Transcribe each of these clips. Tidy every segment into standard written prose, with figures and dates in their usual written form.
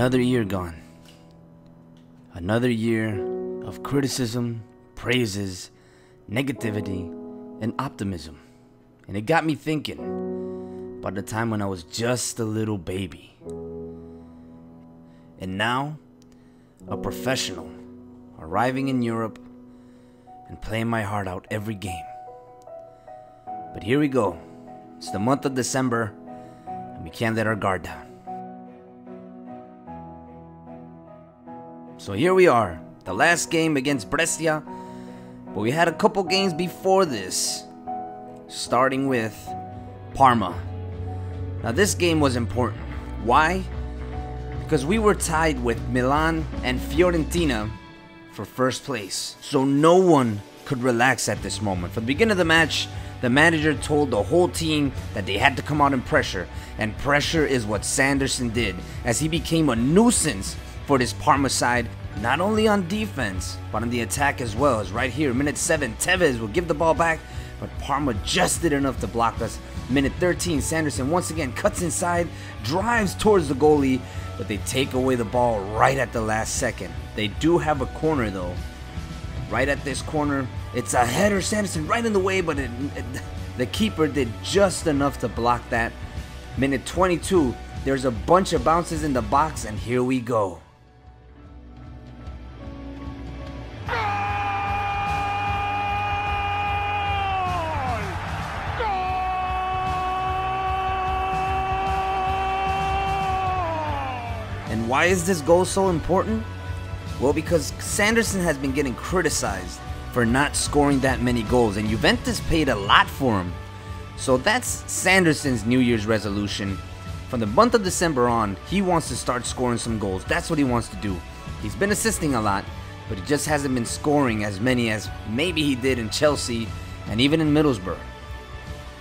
Another year gone. Another year of criticism, praises, negativity, and optimism. And it got me thinking about the time when I was just a little baby. And now, a professional, arriving in Europe and playing my heart out every game. But here we go. It's the month of December, and we can't let our guard down. So here we are, the last game against Brescia, but we had a couple games before this, starting with Parma. Now this game was important. Why? Because we were tied with Milan and Fiorentina for first place, so no one could relax at this moment. From the beginning of the match, the manager told the whole team that they had to come out and pressure, and pressure is what Sanderson did, as he became a nuisance for this Parma side, not only on defense, but on the attack as well. As right here, minute 7, Tevez will give the ball back, but Parma just did enough to block us. Minute 13, Sanderson once again cuts inside, drives towards the goalie, but they take away the ball right at the last second. They do have a corner though. Right at this corner, it's a header, Sanderson right in the way, but the keeper did just enough to block that. Minute 22, there's a bunch of bounces in the box, and here we go. And why is this goal so important? Well, because Sanderson has been getting criticized for not scoring that many goals, and Juventus paid a lot for him. So that's Sanderson's New Year's resolution. From the month of December on, he wants to start scoring some goals. That's what he wants to do. He's been assisting a lot, but he just hasn't been scoring as many as maybe he did in Chelsea and even in Middlesbrough.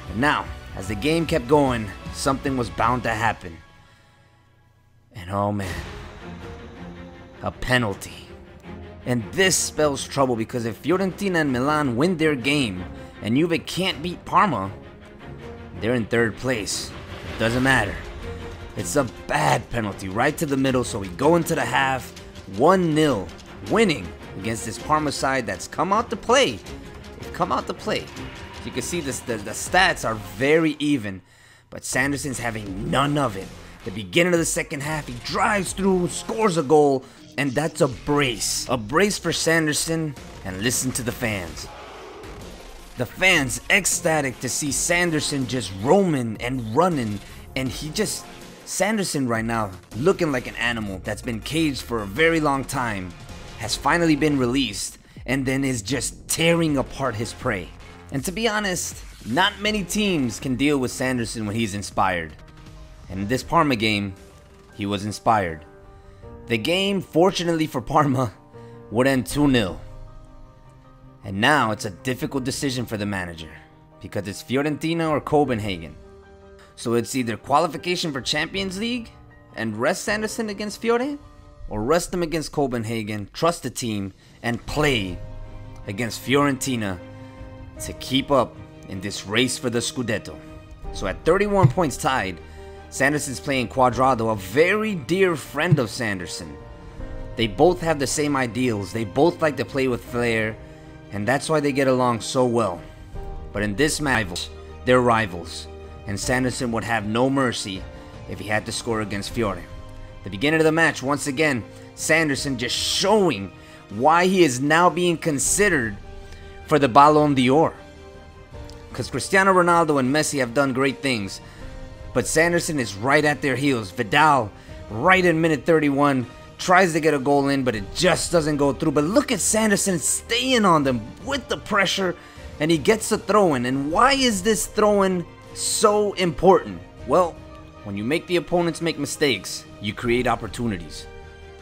And now, as the game kept going, something was bound to happen. And oh man, a penalty. And this spells trouble, because if Fiorentina and Milan win their game and Juve can't beat Parma, they're in third place. It doesn't matter. It's a bad penalty right to the middle, so we go into the half 1-0, winning against this Parma side that's come out to play. They've come out to play. As you can see, the stats are very even, but Sanderson's having none of it. The beginning of the second half, he drives through, scores a goal, and that's a brace. A brace for Sanderson, and listen to the fans. The fans ecstatic to see Sanderson just roaming and running, and Sanderson right now, looking like an animal that's been caged for a very long time, has finally been released, and then is just tearing apart his prey. And to be honest, not many teams can deal with Sanderson when he's inspired. And in this Parma game, he was inspired. The game, fortunately for Parma, would end 2-0. And now it's a difficult decision for the manager, because it's Fiorentina or Copenhagen. So it's either qualification for Champions League and rest Sanderson against Fiore, or rest him against Copenhagen, trust the team, and play against Fiorentina to keep up in this race for the Scudetto. So at 31 points tied, Sanderson's playing Quadrado, a very dear friend of Sanderson. They both have the same ideals, they both like to play with flair, and that's why they get along so well. But in this match, they're rivals, and Sanderson would have no mercy if he had to score against Fiore. The beginning of the match, once again, Sanderson just showing why he is now being considered for the Ballon d'Or. Because Cristiano Ronaldo and Messi have done great things, but Sanderson is right at their heels. Vidal, right in minute 31, tries to get a goal in, but it just doesn't go through. But look at Sanderson staying on them with the pressure, and he gets a throw-in. And why is this throw-in so important? Well, when you make the opponents make mistakes, you create opportunities.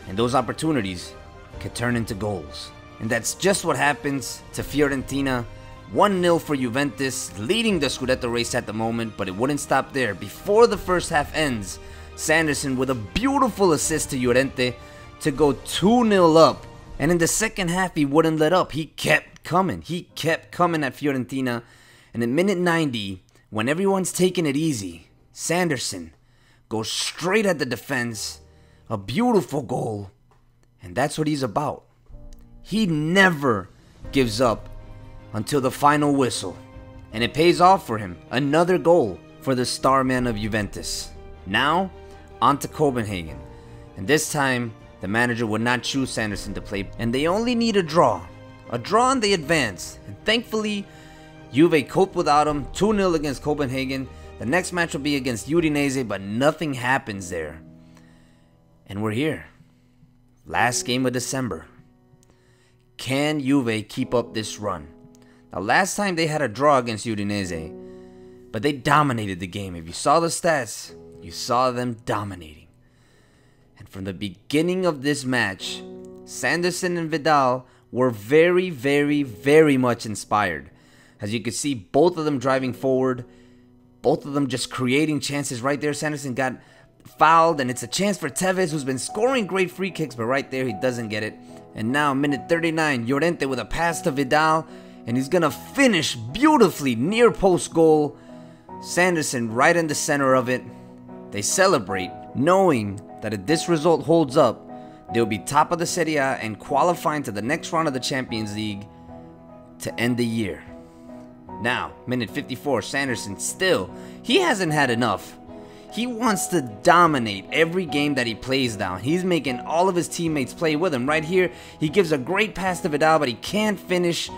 And those opportunities can turn into goals. And that's just what happens to Fiorentina. 1-0 for Juventus, leading the Scudetto race at the moment, but it wouldn't stop there. Before the first half ends, Sanderson with a beautiful assist to Llorente to go 2-0 up. And in the second half, he wouldn't let up. He kept coming. He kept coming at Fiorentina. And in minute 90, when everyone's taking it easy, Sanderson goes straight at the defense, A beautiful goal. And that's what he's about. He never gives up until the final whistle. And it pays off for him. Another goal for the star man of Juventus. Now, on to Copenhagen. And this time, the manager would not choose Sanderson to play. And they only need a draw. A draw and they advance. And thankfully, Juve coped without him. 2-0 against Copenhagen. The next match will be against Udinese, but nothing happens there. And we're here. Last game of December. Can Juve keep up this run? Now, last time they had a draw against Udinese, but they dominated the game. If you saw the stats, you saw them dominating. And from the beginning of this match, Sanderson and Vidal were very, very, very much inspired. As you can see, both of them driving forward, both of them just creating chances right there. Sanderson got fouled, and it's a chance for Tevez, who's been scoring great free kicks, but right there he doesn't get it. And now, minute 39, Llorente with a pass to Vidal, and he's gonna finish beautifully near post goal. Sanderson right in the center of it. They celebrate, knowing that if this result holds up, they'll be top of the Serie A and qualifying to the next round of the Champions League to end the year. Now, minute 54, Sanderson still, he hasn't had enough. He wants to dominate every game that he plays down. He's making all of his teammates play with him. Right here, he gives a great pass to Vidal, but he can't finish.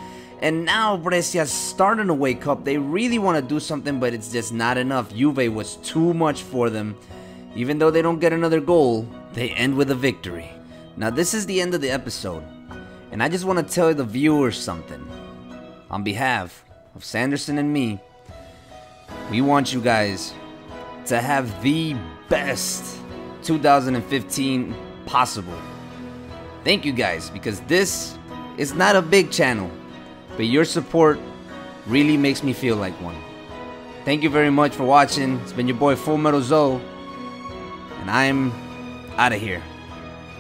And now Brescia's starting to wake up. They really want to do something, but it's just not enough. Juve was too much for them. Even though they don't get another goal, they end with a victory. Now, this is the end of the episode, and I just want to tell the viewers something. On behalf of Sanderson and me, we want you guys to have the best 2015 possible. Thank you guys, because this is not a big channel, but your support really makes me feel like one. Thank you very much for watching. It's been your boy Full Metal Zoe, and I'm out of here.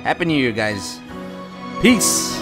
Happy New Year, guys. Peace.